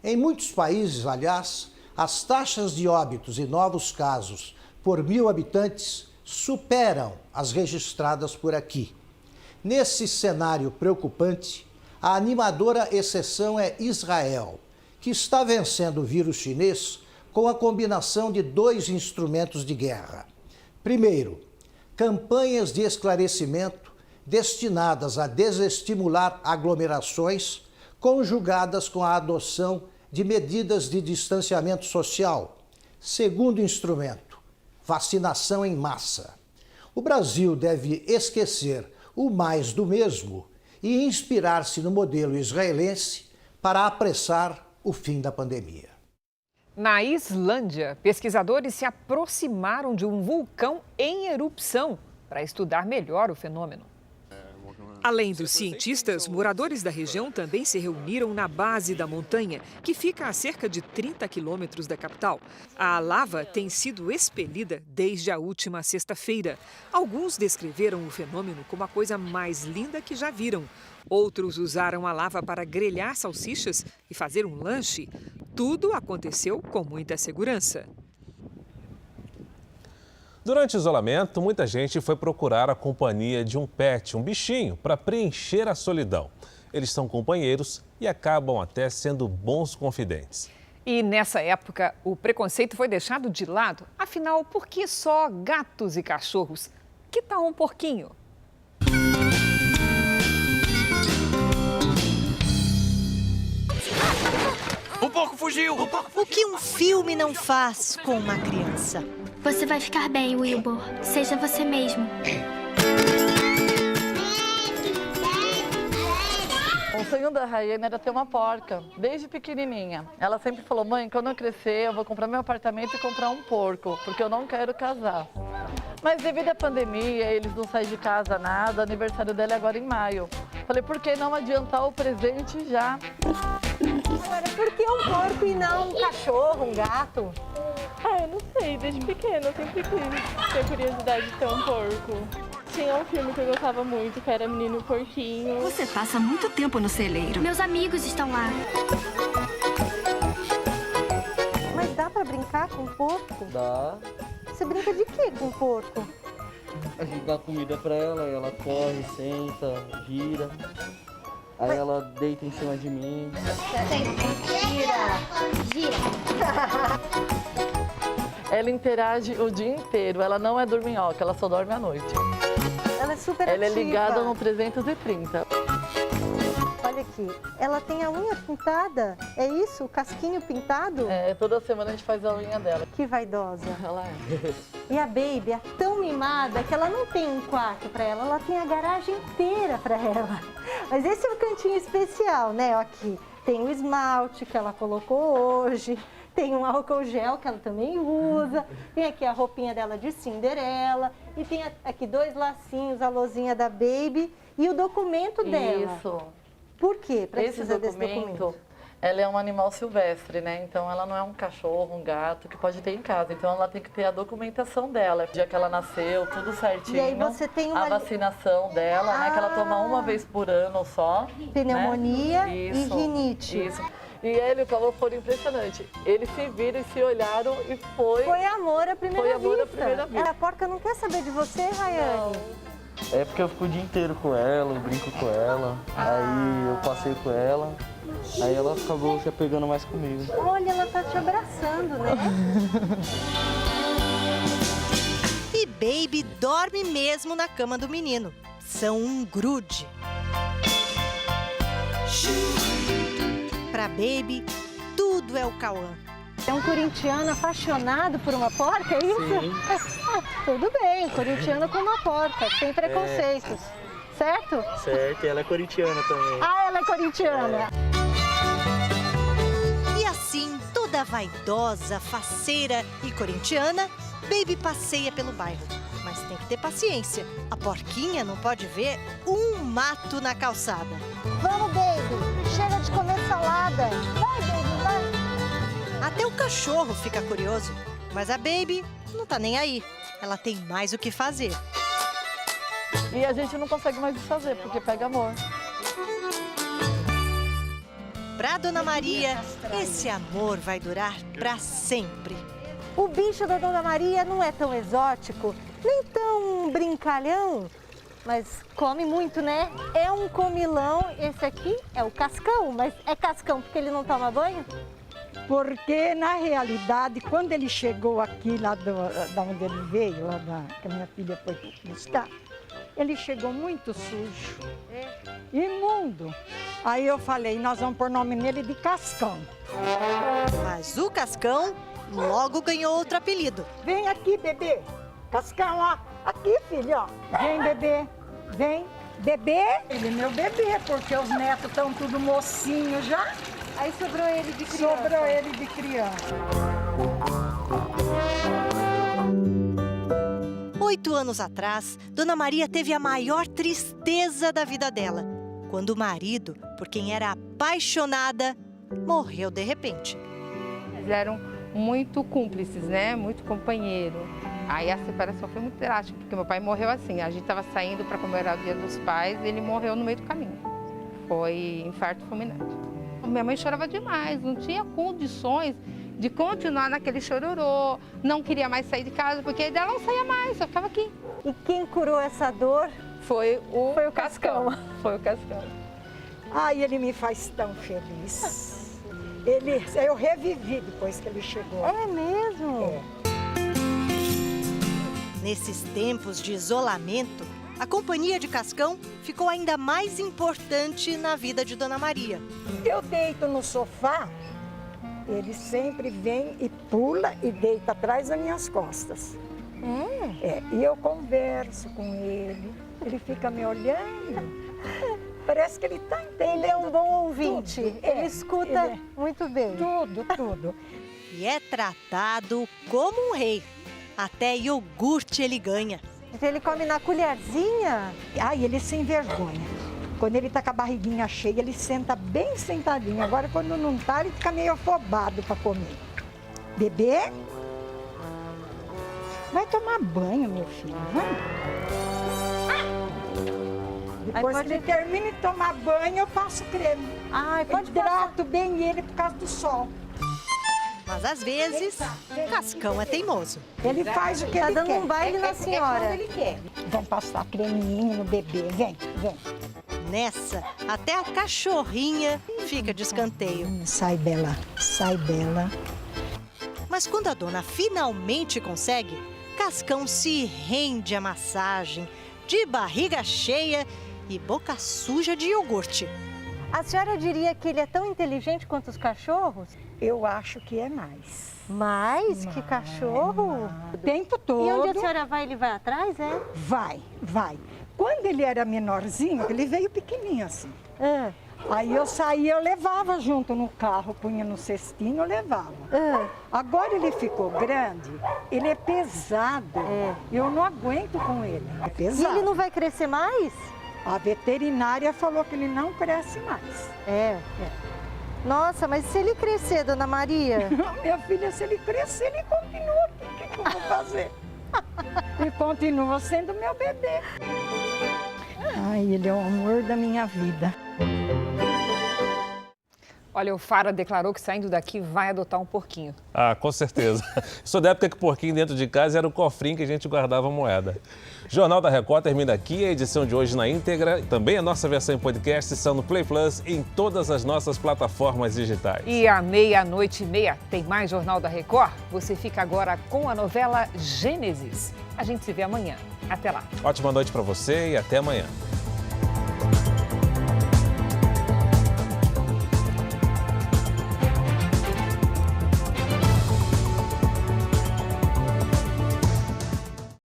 Em muitos países, aliás, as taxas de óbitos e novos casos por 1.000 habitantes superam as registradas por aqui. Nesse cenário preocupante, a animadora exceção é Israel, que está vencendo o vírus chinês com a combinação de 2 instrumentos de guerra. Primeiro, campanhas de esclarecimento destinadas a desestimular aglomerações, conjugadas com a adoção de medidas de distanciamento social. Segundo instrumento, vacinação em massa. O Brasil deve esquecer o mais do mesmo e inspirar-se no modelo israelense para apressar o fim da pandemia. Na Islândia, pesquisadores se aproximaram de um vulcão em erupção para estudar melhor o fenômeno. Além dos cientistas, moradores da região também se reuniram na base da montanha, que fica a cerca de 30 quilômetros da capital. A lava tem sido expelida desde a última sexta-feira. Alguns descreveram o fenômeno como a coisa mais linda que já viram. Outros usaram a lava para grelhar salsichas e fazer um lanche. Tudo aconteceu com muita segurança. Durante o isolamento, muita gente foi procurar a companhia de um pet, um bichinho, para preencher a solidão. Eles são companheiros e acabam até sendo bons confidentes. E nessa época, o preconceito foi deixado de lado. Afinal, por que só gatos e cachorros? Que tal um porquinho? porco fugiu! O que um filme não faz com uma criança? Você vai ficar bem, Wilbur. Seja você mesmo. O sonho da Rayane era ter uma porca, desde pequenininha. Ela sempre falou, mãe, quando eu crescer, eu vou comprar meu apartamento e comprar um porco, porque eu não quero casar. Mas devido à pandemia, eles não saem de casa nada, o aniversário dela é agora em maio. Falei, por que não adiantar o presente já? Agora, por que um porco e não um cachorro, um gato? Eu não sei, desde pequena eu sempre quis ter curiosidade de ter um porco. Tinha um filme que eu gostava muito, que era Menino e o Porquinho. Você passa muito tempo no celeiro. Meus amigos estão lá. Mas dá pra brincar com porco? Dá. Você brinca de quê com porco? A gente dá comida pra ela corre, senta, gira. Aí ela deita em cima de mim. Gira. Ela interage o dia inteiro, ela não é dorminhoca, ela só dorme à noite. Ela é super Ela ativa. é ligada no 330. Olha aqui, ela tem a unha pintada, é isso? O casquinho pintado? É, toda semana a gente faz a unha dela. Que vaidosa. Ela é. E a Baby é tão mimada que ela não tem um quarto para ela tem a garagem inteira para ela. Mas esse é um cantinho especial, né? Aqui tem o esmalte que ela colocou hoje, tem um álcool gel que ela também usa, tem aqui a roupinha dela de Cinderela e tem aqui 2 lacinhos, a luzinha da Baby e o documento dela. Isso. Por quê? Precisa desse documento? Ela é um animal silvestre, né? Então ela não é um cachorro, um gato que pode ter em casa. Então ela tem que ter a documentação dela. O dia que ela nasceu, tudo certinho. E aí você tem uma... A vacinação dela, né? Que ela toma uma vez por ano só. Pneumonia, né? e rinite. Isso. E ele e o Paulo foram impressionantes. Eles se viram e se olharam e foi... Foi amor à primeira vista. Foi amor à primeira vista. A porca não quer saber de você, Rayane? Não. É porque eu fico o dia inteiro com ela, eu brinco com ela, aí eu passeio com ela, aí ela acabou se apegando mais comigo. Olha, ela tá te abraçando, né? E Baby dorme mesmo na cama do menino. São um grude. Pra Baby, tudo é o Cauã. É um corintiano apaixonado por uma porca, é isso? Sim. Tudo bem, corintiano com uma porca, sem preconceitos. Certo? Certo, e ela é corintiana também. Ah, ela é corintiana. E assim, toda vaidosa, faceira e corintiana, Baby passeia pelo bairro. Mas tem que ter paciência. A porquinha não pode ver um mato na calçada. Vamos, Baby! Chega de comer salada! Vai, Baby, vai! Até o cachorro fica curioso. Mas a Baby não tá nem aí. Ela tem mais o que fazer. E a gente não consegue mais desfazer, porque pega amor. Pra Dona Maria, esse amor vai durar pra sempre. O bicho da Dona Maria não é tão exótico, nem tão brincalhão, mas come muito, né? É um comilão. Esse aqui é o Cascão, mas é Cascão porque ele não toma banho? Porque, na realidade, quando ele chegou aqui, lá da onde ele veio, que a minha filha foi buscar, ele chegou muito sujo, imundo. Aí eu falei, nós vamos pôr nome nele de Cascão. Mas o Cascão logo ganhou outro apelido. Vem aqui, bebê. Cascão, ó. Aqui, filho, ó. Vem, bebê. Vem. Bebê? Ele é meu bebê, porque os netos estão tudo mocinhos já. Aí sobrou ele de criança. Sobrou ele de criança. 8 anos atrás, Dona Maria teve a maior tristeza da vida dela, quando o marido, por quem era apaixonada, morreu de repente. Eles eram muito cúmplices, né? Muito companheiro. Aí a separação foi muito drástica, porque meu pai morreu assim. A gente estava saindo para comemorar o Dia dos Pais e ele morreu no meio do caminho. Foi infarto fulminante. Minha mãe chorava demais, não tinha condições de continuar naquele chororô, não queria mais sair de casa, porque ela não saía mais, só ficava aqui. E quem curou essa dor? Foi o Cascão. Foi o Cascão. Ai, ele me faz tão feliz. Eu revivi depois que ele chegou. É mesmo? Nesses tempos de isolamento, a companhia de Cascão ficou ainda mais importante na vida de Dona Maria. Eu deito no sofá Ele sempre vem e pula e deita atrás das minhas costas. E eu converso com ele, ele fica me olhando. Parece que ele está entendendo. Ele é um bom ouvinte, ele escuta muito bem. Tudo. E é tratado como um rei. Até iogurte ele ganha. Então ele come na colherzinha? Ai, ele é sem vergonha. Quando ele tá com a barriguinha cheia, ele senta bem sentadinho. Agora, quando não tá, ele fica meio afobado para comer. Bebê? Vai tomar banho, meu filho, vai. Depois que ele termina de tomar banho, eu passo creme. Pode hidrato bem ele por causa do sol. Mas às vezes, Cascão é teimoso. Ele faz o que Tá ele dando quer. um baile na senhora. quando ele quer. Vamos passar creminho no bebê, vem. Nessa, até a cachorrinha fica de escanteio. Sai, Bela, sai, Bela. Mas quando a dona finalmente consegue, Cascão se rende à massagem, de barriga cheia e boca suja de iogurte. A senhora diria que ele é tão inteligente quanto os cachorros? Eu acho que é mais. Mais que cachorro? O tempo todo. E onde a senhora vai, ele vai atrás, é? Vai. Quando ele era menorzinho, ele veio pequenininho assim. Aí eu saía, eu levava junto no carro, punha no cestinho, eu levava. Agora ele ficou grande, ele é pesado. Eu não aguento com ele. É pesado. E ele não vai crescer mais? A veterinária falou que ele não cresce mais. Nossa, mas se ele crescer, dona Maria? Minha filha, se ele crescer, ele continua aqui. O que eu vou fazer? E continua sendo meu bebê. Ai, ele é o amor da minha vida. Olha, o Fara declarou que saindo daqui vai adotar um porquinho. Com certeza. Sou da época que o porquinho dentro de casa era o cofrinho que a gente guardava moeda. Jornal da Record termina aqui. A edição de hoje na íntegra, também a nossa versão em podcast, estão no Play Plus e em todas as nossas plataformas digitais. E à 00:30 tem mais Jornal da Record? Você fica agora com a novela Gênesis. A gente se vê amanhã. Até lá. Ótima noite para você e até amanhã.